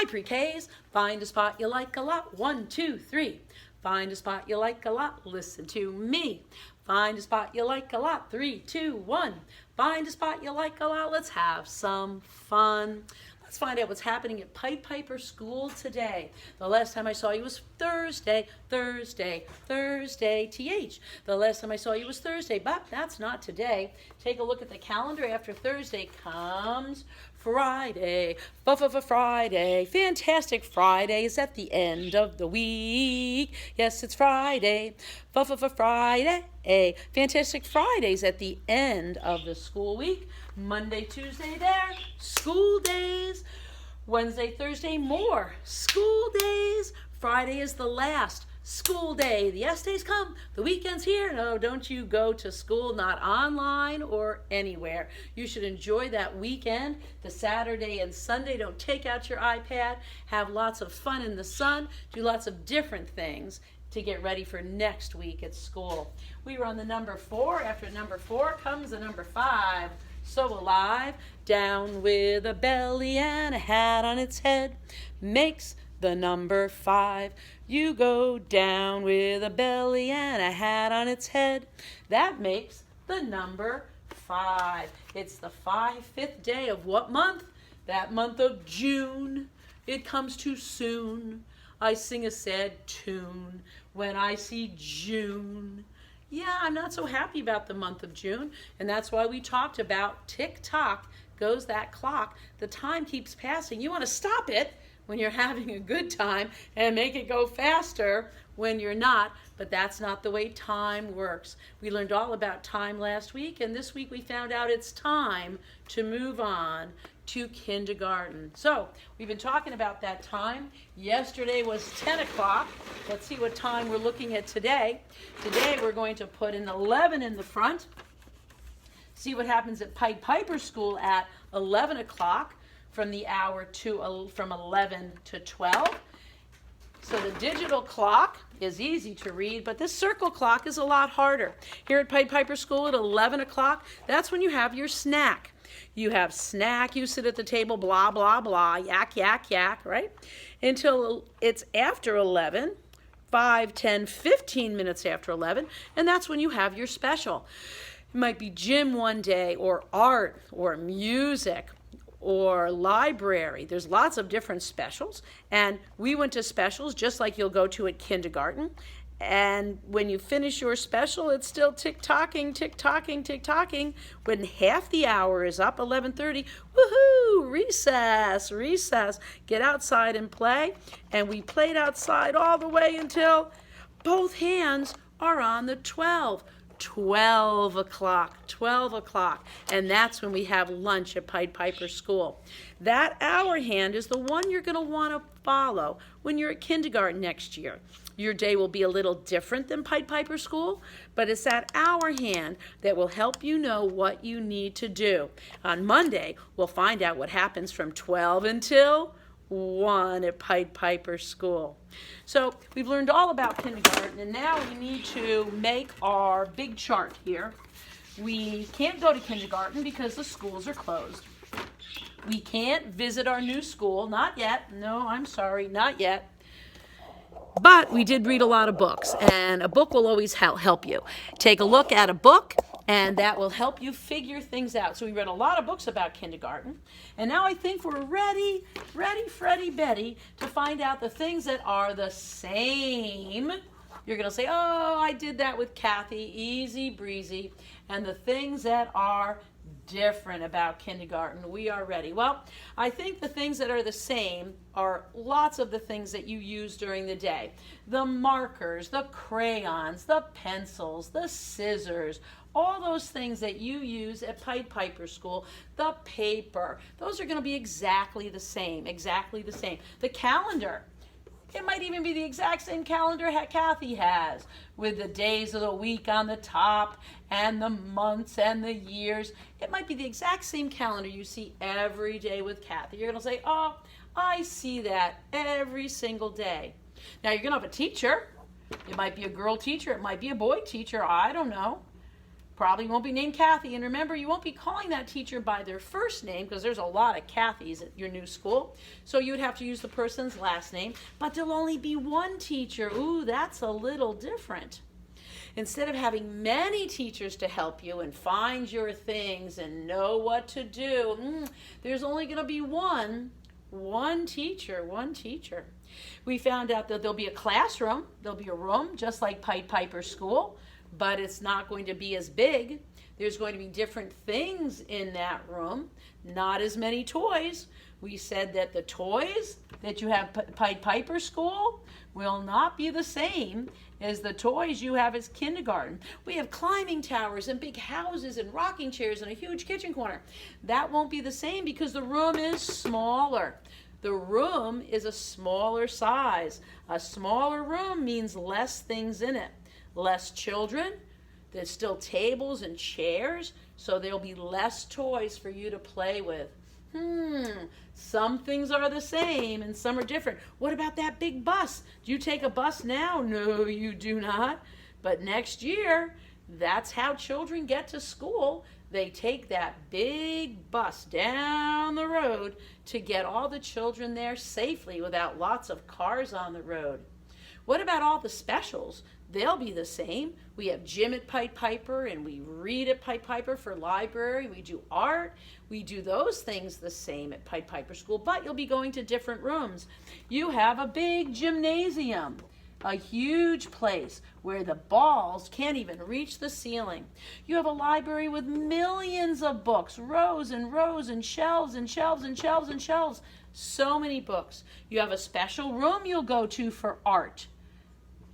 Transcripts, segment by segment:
Hi, pre-Ks. Find a spot you like a lot. 1, 2, 3. Find a spot you like a lot. Listen to me. Find a spot you like a lot. 3, 2, 1. Find a spot you like a lot. Let's have some fun. Let's find out what's happening at Pied Piper School today. The last time I saw you was Thursday, Thursday, Thursday, TH. The last time I saw you was Thursday, but that's not today. Take a look at the calendar. After Thursday comes Friday, Friday. Fantastic Friday is at the end of the week. Yes, it's Friday, Friday. Fantastic Fridays at the end of the school week. Monday, Tuesday, there, school days. Wednesday, Thursday, more school days. Friday is the last school day. The S days come. The weekend's here. No, don't you go to school, not online or anywhere. You should enjoy that weekend, the Saturday and Sunday. Don't take out your iPad. Have lots of fun in the sun. Do lots of different things to get ready for next week at school. We were on the number 4. After number 4 comes the number 5. So alive, down with a belly and a hat on its head, makes the number 5. You go down with a belly and a hat on its head. That makes the number 5. It's the 5th day of what month? That month of June. It comes too soon. I sing a sad tune when I see June. Yeah, I'm not so happy about the month of June, and that's why we talked about tick-tock goes that clock. The time keeps passing. You want to stop it when you're having a good time and make it go faster when you're not, but that's not the way time works. We learned all about time last week, and this week we found out it's time to move on to kindergarten. So we've been talking about that time. Yesterday was 10 o'clock. Let's see what time we're looking at today. Today we're going to put an 11 in the front. See what happens at Pied Piper School at 11 o'clock from 11 to 12. So the digital clock is easy to read, but this circle clock is a lot harder. Here at Pied Piper School at 11 o'clock, that's when you have your snack. You have snack, you sit at the table, blah, blah, blah, yak, yak, yak, right? Until it's after 11, 5, 10, 15 minutes after 11, and that's when you have your special. It might be gym one day, or art, or music, or library. There's lots of different specials, and we went to specials just like you'll go to at kindergarten. And when you finish your special, it's still tick-tocking, tick-tocking, tick-tocking. When half the hour is up, 11:30, woohoo, recess, recess. Get outside and play. And we played outside all the way until both hands are on the 12. 12 o'clock, 12 o'clock. And that's when we have lunch at Pied Piper School. That hour hand is the one you're going to want to follow when you're at kindergarten next year. Your day will be a little different than Pied Piper School, but it's that hour hand that will help you know what you need to do. On Monday, we'll find out what happens from 12 until 1 at Pied Piper School. So we've learned all about kindergarten, and now we need to make our big chart here. We can't go to kindergarten because the schools are closed. We can't visit our new school, not yet. No, I'm sorry, not yet. But we did read a lot of books, and a book will always help you. Take a look at a book, and that will help you figure things out. So we read a lot of books about kindergarten, and now I think we're ready, Freddy, Betty, to find out the things that are the same. You're going to say, oh, I did that with Kathy, easy breezy, and the things that are different about kindergarten. We are ready. Well, I think the things that are the same are lots of the things that you use during the day. The markers, the crayons, the pencils, the scissors, all those things that you use at Pied Piper School, the paper, those are going to be exactly the same, exactly the same. The calendar, it might even be the exact same calendar Kathy has, with the days of the week on the top and the months and the years. It might be the exact same calendar you see every day with Kathy. You're going to say, oh, I see that every single day. Now you're going to have a teacher. It might be a girl teacher. It might be a boy teacher. I don't know. Probably won't be named Kathy. And remember, you won't be calling that teacher by their first name because there's a lot of Kathys at your new school. So you would have to use the person's last name. But there'll only be one teacher. Ooh, that's a little different. Instead of having many teachers to help you and find your things and know what to do, there's only going to be one teacher. We found out that there'll be a classroom. There'll be a room just like Pied Piper School, but it's not going to be as big. There's going to be different things in that room, not as many toys. We said that the toys that you have at Pied Piper School will not be the same as the toys you have as kindergarten. We have climbing towers and big houses and rocking chairs and a huge kitchen corner. That won't be the same because the room is smaller. The room is a smaller size. A smaller room means less things in it. Less children. There's still tables and chairs, so there'll be less toys for you to play with. Some things are the same and some are different. What about that big bus? Do you take a bus now? No, you do not. But next year, that's how children get to school. They take that big bus down the road to get all the children there safely without lots of cars on the road. What about all the specials? They'll be the same. We have gym at Pied Piper and we read at Pied Piper for library. We do art. We do those things the same at Pied Piper School, but you'll be going to different rooms. You have a big gymnasium, a huge place where the balls can't even reach the ceiling. You have a library with millions of books, rows and rows and shelves and shelves and shelves and shelves. So many books. You have a special room you'll go to for art.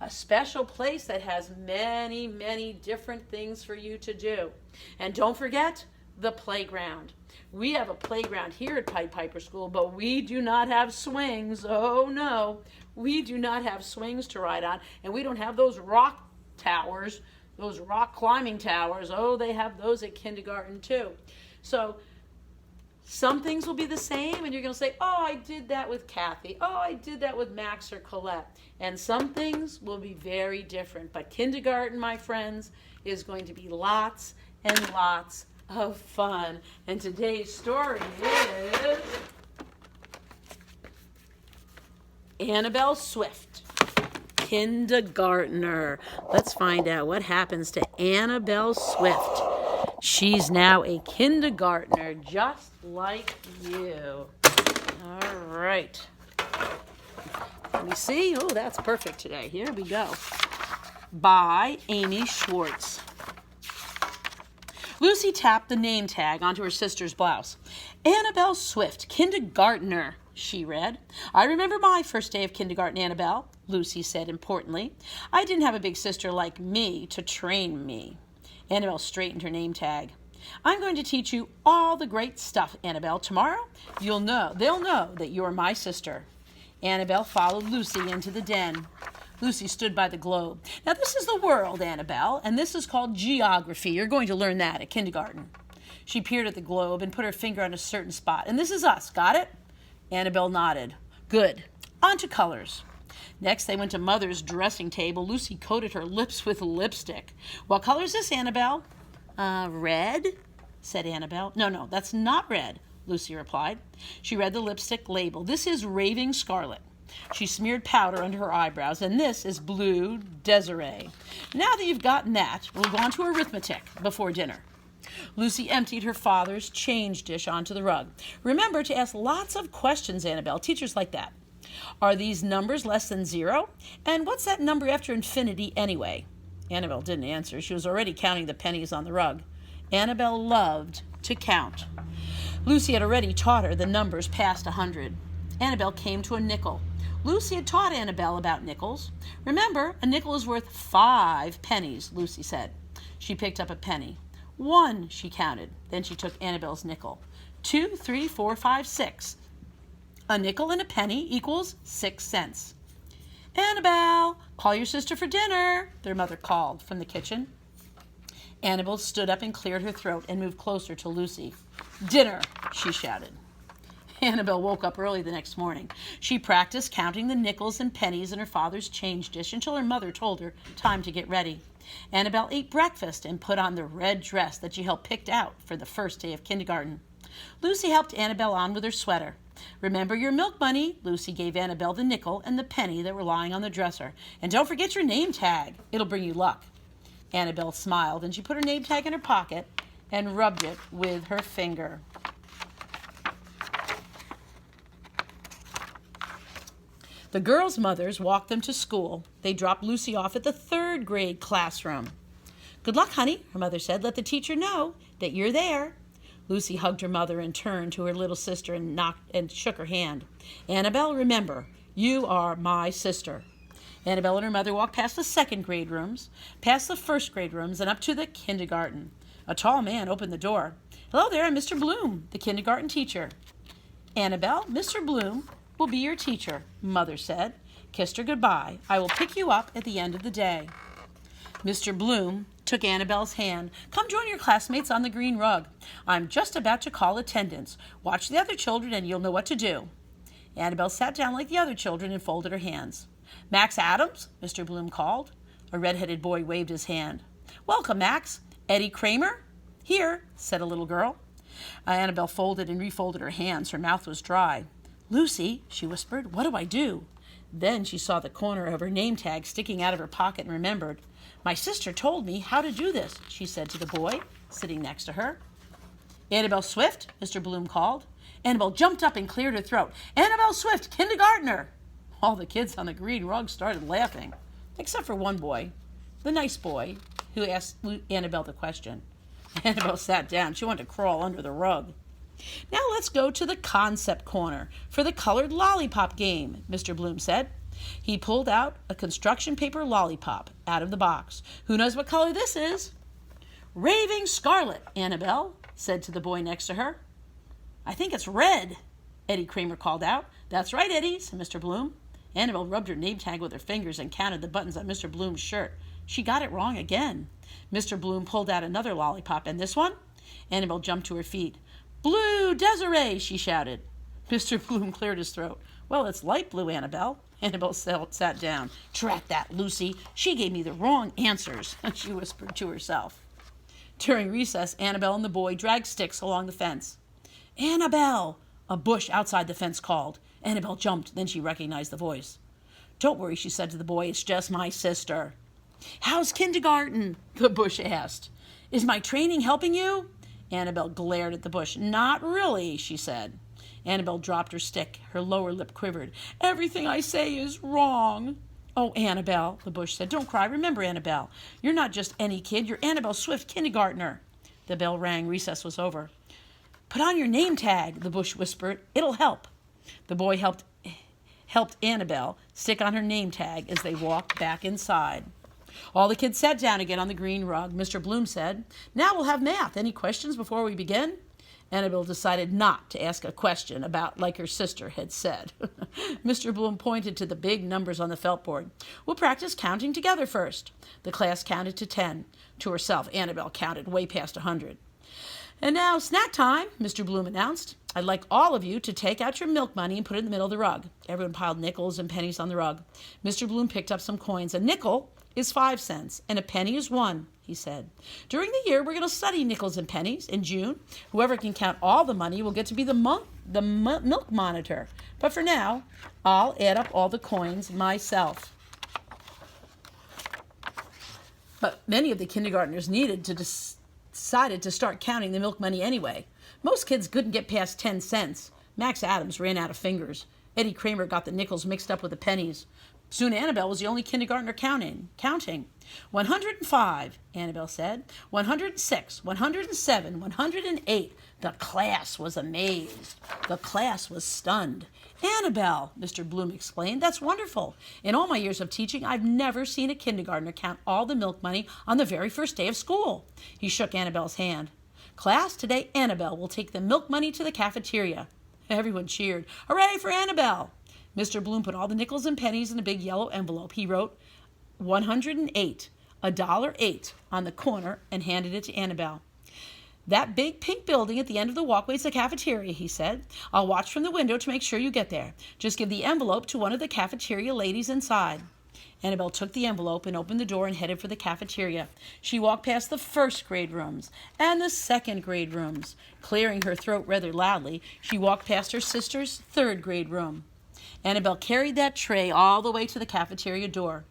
A special place that has many, many different things for you to do. And don't forget the playground. We have a playground here at Pied Piper School, but we do not have swings. Oh no, we do not have swings to ride on, and we don't have those rock towers, those rock climbing towers. Oh, they have those at kindergarten too. So some things will be the same, and you're going to say, oh, I did that with Kathy. Oh, I did that with Max or Colette. And some things will be very different. But kindergarten, my friends, is going to be lots and lots of fun. And today's story is Annabel Swift, Kindergartner. Let's find out what happens to Annabel Swift. She's now a kindergartner, just like you. All right. Let me see. Oh, that's perfect today. Here we go. By Amy Schwartz. Lucy tapped the name tag onto her sister's blouse. Annabel Swift, kindergartner, she read. I remember my first day of kindergarten, Annabel, Lucy said importantly. I didn't have a big sister like me to train me. Annabel straightened her name tag. I'm going to teach you all the great stuff, Annabel. Tomorrow, they'll know that you're my sister. Annabel followed Lucy into the den. Lucy stood by the globe. Now, this is the world, Annabel, and this is called geography. You're going to learn that at kindergarten. She peered at the globe and put her finger on a certain spot. And this is us, got it? Annabel nodded. Good. On to colors. Next, they went to Mother's dressing table. Lucy coated her lips with lipstick. What color is this, Annabel? Red, said Annabel. No, that's not red, Lucy replied. She read the lipstick label. This is raving scarlet. She smeared powder under her eyebrows, and this is blue Desiree. Now that you've gotten that, we'll go on to arithmetic before dinner. Lucy emptied her father's change dish onto the rug. Remember to ask lots of questions, Annabel. Teachers like that. Are these numbers less than 0? And what's that number after infinity anyway? Annabel didn't answer. She was already counting the pennies on the rug. Annabel loved to count. Lucy had already taught her the numbers past 100. Annabel came to a nickel. Lucy had taught Annabel about nickels. Remember, a nickel is worth 5 pennies, Lucy said. She picked up a penny. 1, she counted. Then she took Annabel's nickel. 2, 3, 4, 5, 6. A nickel and a penny equals 6 cents. Annabel, call your sister for dinner, their mother called from the kitchen. Annabel stood up and cleared her throat and moved closer to Lucy. Dinner, she shouted. Annabel woke up early the next morning. She practiced counting the nickels and pennies in her father's change dish until her mother told her time to get ready. Annabel ate breakfast and put on the red dress that she helped picked out for the first day of kindergarten. Lucy helped Annabel on with her sweater. "Remember your milk money." Lucy gave Annabel the nickel and the penny that were lying on the dresser. "And don't forget your name tag. It'll bring you luck." Annabel smiled, and she put her name tag in her pocket and rubbed it with her finger. The girls' mothers walked them to school. They dropped Lucy off at the 3rd grade classroom. "Good luck, honey," her mother said. "Let the teacher know that you're there." Lucy hugged her mother and turned to her little sister and shook her hand. "Annabel, remember, you are my sister." Annabel and her mother walked past the 2nd grade rooms, past the 1st grade rooms, and up to the kindergarten. A tall man opened the door. "Hello there, I'm Mr. Bloom, the kindergarten teacher." "Annabel, Mr. Bloom will be your teacher," Mother said. Kissed her goodbye. "I will pick you up at the end of the day." Mr. Bloom took Annabel's hand. "Come join your classmates on the green rug. I'm just about to call attendance. Watch the other children and you'll know what to do." Annabel sat down like the other children and folded her hands. "Max Adams," Mr. Bloom called. A red-headed boy waved his hand. "Welcome, Max. Eddie Kramer?" "Here," said a little girl. Annabel folded and refolded her hands. Her mouth was dry. "Lucy," she whispered, "what do I do?" Then she saw the corner of her name tag sticking out of her pocket and remembered. "My sister told me how to do this," she said to the boy sitting next to her. "Annabel Swift," Mr. Bloom called. Annabel jumped up and cleared her throat. "Annabel Swift, Kindergartner!" All the kids on the green rug started laughing, except for one boy, the nice boy, who asked Annabel the question. Annabel sat down. She wanted to crawl under the rug. "Now let's go to the concept corner for the colored lollipop game," Mr. Bloom said. He pulled out a construction paper lollipop out of the box. "Who knows what color this is?" "Raving scarlet," Annabel said to the boy next to her. "I think it's red," Eddie Kramer called out. "That's right, Eddie," said Mr. Bloom. Annabel rubbed her name tag with her fingers and counted the buttons on Mr. Bloom's shirt. She got it wrong again. Mr. Bloom pulled out another lollipop. "And this one?" Annabel jumped to her feet. "Blue Desiree," she shouted. Mr. Bloom cleared his throat. "Well, it's light blue, Annabel." Annabel sat down. "Drat that, Lucy. She gave me the wrong answers," she whispered to herself. During recess, Annabel and the boy dragged sticks along the fence. "Annabel!" a bush outside the fence called. Annabel jumped, then she recognized the voice. "Don't worry," she said to the boy. "It's just my sister." "How's kindergarten?" the bush asked. "Is my training helping you?" Annabel glared at the bush. "Not really," she said. Annabel dropped her stick. Her lower lip quivered. "Everything I say is wrong." "Oh, Annabel," the bush said. "Don't cry. Remember, Annabel, you're not just any kid. You're Annabel Swift, Kindergartner." The bell rang. Recess was over. "Put on your name tag," the bush whispered. "It'll help." The boy helped Annabel stick on her name tag as they walked back inside. All the kids sat down again on the green rug. Mr. Bloom said, "Now we'll have math. Any questions before we begin?" Annabel decided not to ask a question about like her sister had said. Mr. Bloom pointed to the big numbers on the felt board. "We'll practice counting together first." The class counted to 10. To herself, Annabel counted way past 100. "And now snack time," Mr. Bloom announced. "I'd like all of you to take out your milk money and put it in the middle of the rug." Everyone piled nickels and pennies on the rug. Mr. Bloom picked up some coins. "A nickel is 5 cents, and a penny is 1, he said. "During the year, we're going to study nickels and pennies. In June, whoever can count all the money will get to be the milk monitor. But for now, I'll add up all the coins myself." But many of the kindergartners decided to start counting the milk money anyway. Most kids couldn't get past 10 cents. Max Adams ran out of fingers. Eddie Kramer got the nickels mixed up with the pennies. Soon Annabel was the only kindergartner counting. 105, Annabel said. 106, 107, 108. The class was amazed. The class was stunned. "Annabel," Mr. Bloom explained, "that's wonderful. In all my years of teaching, I've never seen a kindergartner count all the milk money on the very first day of school." He shook Annabel's hand. "Class, today Annabel will take the milk money to the cafeteria." Everyone cheered. "Hooray for Annabel!" Mr. Bloom put all the nickels and pennies in a big yellow envelope. He wrote 108, $1.08 on the corner and handed it to Annabel. "That big pink building at the end of the walkway is the cafeteria," he said. "I'll watch from the window to make sure you get there. Just give the envelope to one of the cafeteria ladies inside." Annabel took the envelope and opened the door and headed for the cafeteria. She walked past the first grade rooms and the second grade rooms. Clearing her throat rather loudly, she walked past her sister's third grade room. Annabel carried that tray all the way to the cafeteria door.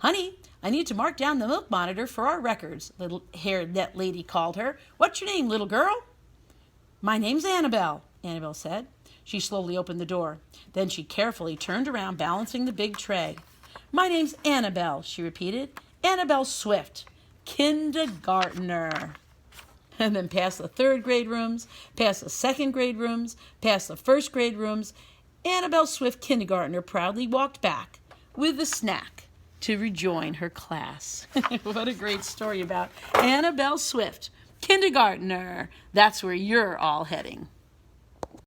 "Honey, I need to mark down the milk monitor for our records," the hair-net lady called her. "What's your name, little girl?" "My name's Annabel," Annabel said. She slowly opened the door. Then she carefully turned around, balancing the big tray. "My name's Annabel," she repeated. "Annabel Swift, Kindergartner." And then past the third grade rooms, past the second grade rooms, past the first grade rooms, Annabel Swift, Kindergartner, proudly walked back with a snack to rejoin her class. What a great story about Annabel Swift, Kindergartner. That's where you're all heading.